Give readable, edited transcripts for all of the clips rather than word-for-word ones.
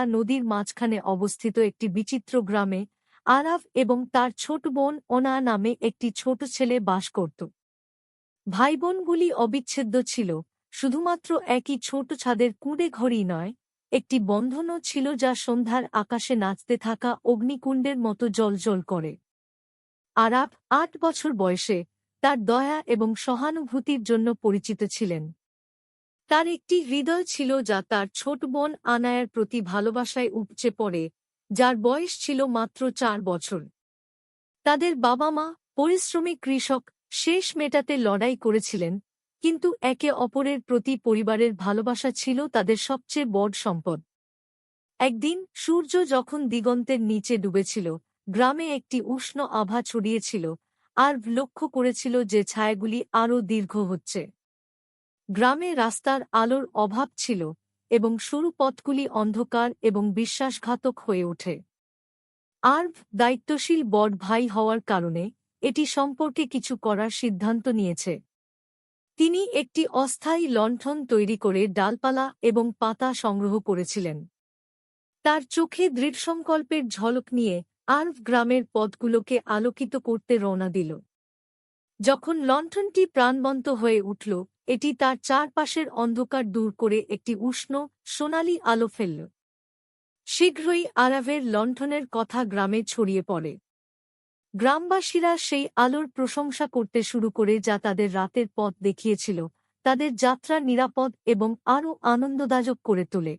নদীর মাঝখানে অবস্থিত একটি বিচিত্র গ্রামে আরাভ এবং তার ছোট বোন ওনা নামে একটি ছোট ছেলে বাস করত। ভাইবোনগুলি অবিচ্ছেদ্য ছিল, শুধুমাত্র একই ছোট ছাদের কুঁড়ে ঘরই নয়, একটি বন্ধনও ছিল যা সন্ধ্যার আকাশে নাচতে থাকা অগ্নিকুণ্ডের মতো জ্বলজ্বল করে। আরাভ ৮ বছর বয়সে তার দয়া এবং সহানুভূতির জন্য পরিচিত ছিলেন। তার একটি হৃদয় ছিল যা তার ছোট বোন আনায়ার প্রতি ভালোবাসায় উপচে পড়ে, যার বয়স ছিল মাত্র ৪ বছর। তাদের বাবা-মা, পরিশ্রমী কৃষক, শেষ মেটাতে লড়াই করেছিলেন, কিন্তু একে অপরের প্রতি পরিবারের ভালোবাসা ছিল তাদের সবচেয়ে বড় সম্পদ। একদিন সূর্য যখন দিগন্তের নিচে ডুবেছিল, গ্রামে একটি উষ্ণ আভা ছড়িয়েছিল, আর লক্ষ্য করেছিল যে ছায়াগুলি আরও দীর্ঘ হচ্ছে। গ্রামে রাস্তার আলোর অভাব ছিল, এবং সরু পথগুলি অন্ধকার এবং বিশ্বাসঘাতক হয়ে ওঠে। আর্ভ দায়িত্বশীল বড় ভাই হওয়ার কারণে এটি সম্পর্কে কিছু করার সিদ্ধান্ত নিয়েছে। তিনি একটি অস্থায়ী লণ্ঠন তৈরি করে ডালপালা এবং পাতা সংগ্রহ করেছিলেন। তার চোখে দৃঢ়সংকল্পের ঝলক নিয়ে আর্ভ গ্রামের পথগুলোকে আলোকিত করতে রওনা দিল। যখন লণ্ঠনটি প্রাণবন্ত হয়ে উঠল, এটি তার চারপাশের অন্ধকার দূর করে একটি উষ্ণ, সোনালি আলো ফেলল। শীঘ্রই আরাভের লণ্ঠনের কথা গ্রামে ছড়িয়ে পড়ে। গ্রামবাসীরা সেই আলোর প্রশংসা করতে শুরু করে যা তাদের রাতের পথ দেখিয়েছিল, তাদের যাত্রা নিরাপদ এবং আরও আনন্দদায়ক করে তোলে।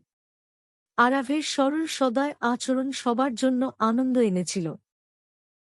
আরাভের সরল সদয় আচরণ সবার জন্য আনন্দ এনেছিল।